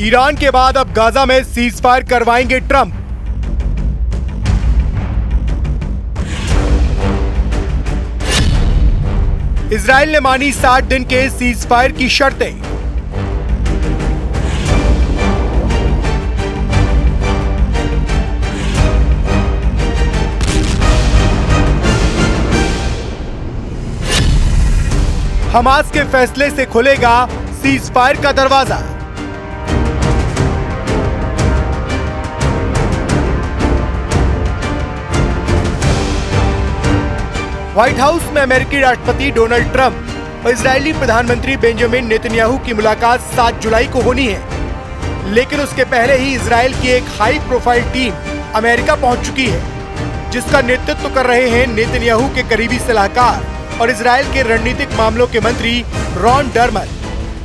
Iran के बाद अब गाजा में सीज फायर करवाएंगे ट्रंप। इजराइल ने मानी 60 दिन के सीज फायर की शर्तें। हमास के फैसले से खुलेगा सीज फायर का दरवाजा। व्हाइट हाउस में अमेरिकी राष्ट्रपति डोनाल्ड ट्रंप और इजरायली प्रधानमंत्री बेंजामिन नेतन्याहू की मुलाकात 7 जुलाई को होनी है, लेकिन उसके पहले ही इजरायल की एक हाई प्रोफाइल टीम अमेरिका पहुंच चुकी है, जिसका नेतृत्व कर रहे हैं नेतन्याहू के करीबी सलाहकार और इजरायल के रणनीतिक मामलों के मंत्री रॉन डर्मर।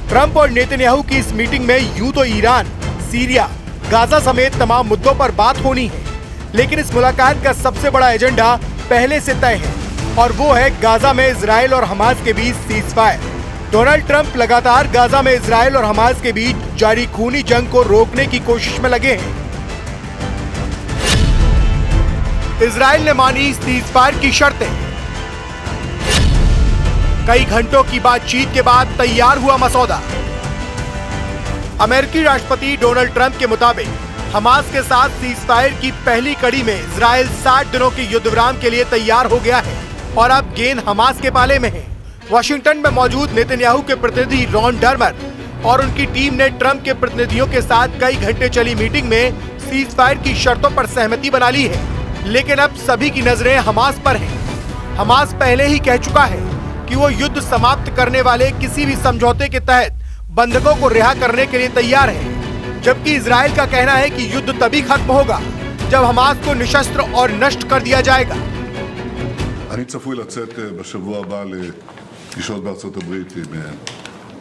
ट्रंप और नेतन्याहू की इस मीटिंग में यूं तो ईरान, सीरिया, गाजा समेत तमाम मुद्दों पर बात होनी है, लेकिन इस मुलाकात का सबसे बड़ा एजेंडा पहले से तय है और वो है गाजा में इजरायल और हमास के बीच सीज फायर। डोनाल्ड ट्रंप लगातार गाजा में इजरायल और हमास के बीच जारी खूनी जंग को रोकने की कोशिश में लगे हैं। इजरायल ने मानी सीज फायर की शर्तें। कई घंटों की बातचीत के बाद तैयार हुआ मसौदा। अमेरिकी राष्ट्रपति डोनाल्ड ट्रंप के मुताबिक हमास के साथ सीज फायर की पहली कड़ी में इजरायल 60 दिनों के युद्ध विराम के लिए तैयार हो गया है और अब गेंद हमास के पाले में है। वाशिंगटन में मौजूद नेतन्याहू के प्रतिनिधि रॉन डर्मर और उनकी टीम ने ट्रंप के प्रतिनिधियों के साथ कई घंटे चली मीटिंग में सीज फायर की शर्तों पर सहमति बना ली है, लेकिन अब सभी की नजरें हमास पर हैं। हमास पहले ही कह चुका है कि वो युद्ध समाप्त करने वाले किसी भी समझौते के तहत बंधकों को रिहा करने के लिए तैयार है, जबकि इजरायल का कहना है कि युद्ध तभी खत्म होगा जब हमास को निशस्त्र और नष्ट कर दिया जाएगा। אני צפוי לצאת בשבוע הבא לפגישות בארצות הברית עם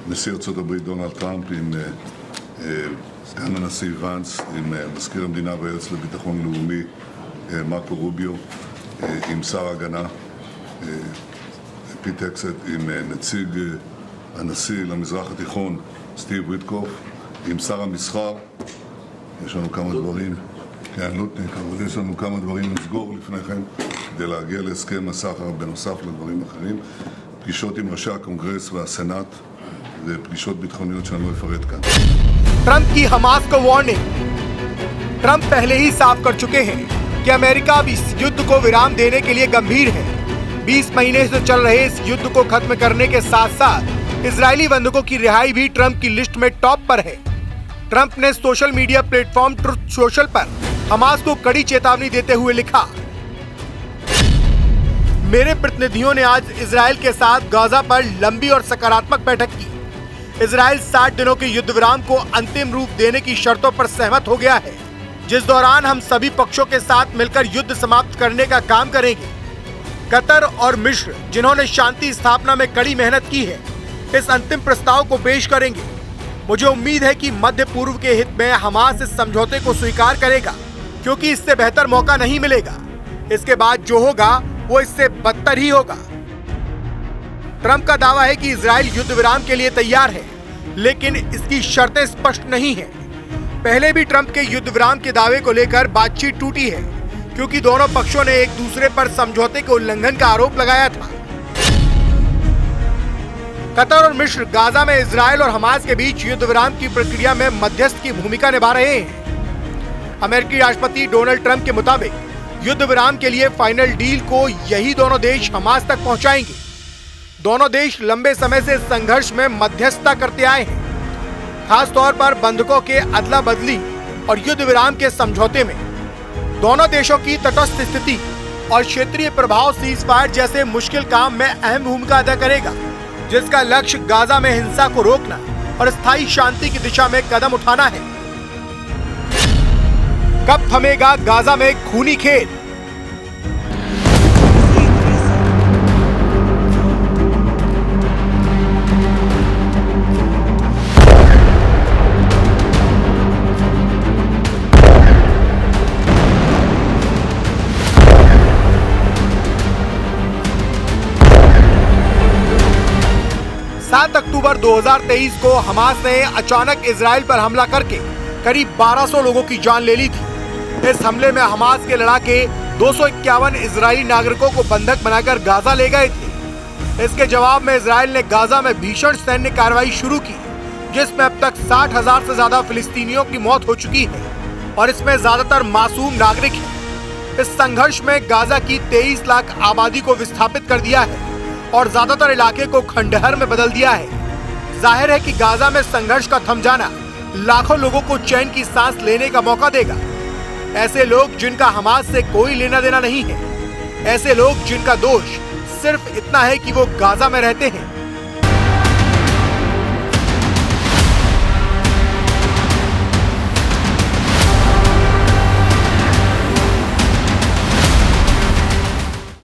נשיא ארצות הברית דונלד טראמפ, עם סגן הנשיא ואנס, עם מזכיר המדינה והיועץ לביטחון לאומי מרקו רוביו, עם שר ההגנה פיט הקסט, עם נציג הנשיא למזרח התיכון סטיב ויטקוף, עם שר המסחר. יש לנו כמה דברים, כן, לוטניק, אבל יש לנו כמה דברים לסגור לפני כן כדי להגיע להסכם הסחר בנוסף לדברים אחרים, פגישות עם ראשי הקונגרס והסנאט ופגישות ביטחוניות שאני לא אפרט כאן। ट्रंप की हमास को वार्निंग। ट्रंप पहले ही साफ कर चुके हैं कि अमेरिका अब इस युद्ध को विराम देने के लिए गंभीर है। 20 महीने से चल रहे इस युद्ध को खत्म करने के साथ साथ इजरायली बंधकों की रिहाई भी ट्रंप की लिस्ट में टॉप पर है। ट्रंप ने social media platform truth social पर हमास को कड़ी चेतावनी देते हुए लिखा, मेरे प्रतिनिधियों ने आज इजरायल के साथ गाजा पर लंबी और सकारात्मक बैठक की। इजरायल 60 दिनों के युद्ध विराम को अंतिम रूप देने की शर्तों पर सहमत हो गया है, जिस दौरान हम सभी पक्षों के साथ मिलकर युद्ध समाप्त करने का काम करेंगे। कतर और मिस्र, जिन्होंने शांति स्थापना में कड़ी मेहनत की है, इस अंतिम प्रस्ताव को पेश करेंगे। मुझे उम्मीद है कि मध्य पूर्व के हित में हमास इस समझौते को स्वीकार करेगा, क्योंकि इससे बेहतर मौका नहीं मिलेगा। इसके बाद जो होगा वो इससे बदतर ही होगा। ट्रंप का दावा है कि इजरायल युद्ध विराम के लिए तैयार है, लेकिन इसकी शर्तें स्पष्ट नहीं हैं। पहले भी ट्रंप के युद्ध विराम के दावे को लेकर बातचीत टूटी है, क्योंकि दोनों पक्षों ने एक दूसरे पर समझौते के उल्लंघन का आरोप लगाया था। कतर और मिस्र गाजा में इजरायल और हमास के बीच युद्ध विराम की प्रक्रिया में मध्यस्थ की भूमिका निभा रहे हैं। अमेरिकी राष्ट्रपति डोनाल्ड ट्रंप के मुताबिक युद्ध विराम के लिए फाइनल डील को यही दोनों देश हमास तक पहुंचाएंगे। दोनों देश लंबे समय से संघर्ष में मध्यस्थता करते आए हैं, खास तौर पर बंधकों के अदला बदली और युद्ध विराम के समझौते में। दोनों देशों की तटस्थ स्थिति और क्षेत्रीय प्रभाव सीज फायर जैसे मुश्किल काम में अहम भूमिका अदा करेगा, जिसका लक्ष्य गाजा में हिंसा को रोकना और स्थायी शांति की दिशा में कदम उठाना है। कब थमेगा गाजा में खूनी खेल? 7 अक्टूबर 2023 को हमास ने अचानक इजराइल पर हमला करके करीब 1200 लोगों की जान ले ली थी। इस हमले में हमास के लड़ाके 251 इजरायली नागरिकों को बंधक बनाकर गाजा ले गए थे। इसके जवाब में इजराइल ने गाजा में भीषण सैन्य कार्रवाई शुरू की, जिसमें अब तक 60,000 से ज्यादा फिलिस्तीनियों की मौत हो चुकी है और इसमें ज्यादातर मासूम नागरिक हैं। इस संघर्ष में गाजा की 23 लाख आबादी को विस्थापित कर दिया है और ज्यादातर इलाके को खंडहर में बदल दिया है। जाहिर है कि गाजा में संघर्ष का थम जाना लाखों लोगों को चैन की सांस लेने का मौका देगा। ऐसे लोग जिनका हमास से कोई लेना देना नहीं है, ऐसे लोग जिनका दोष सिर्फ इतना है कि वो गाजा में रहते हैं,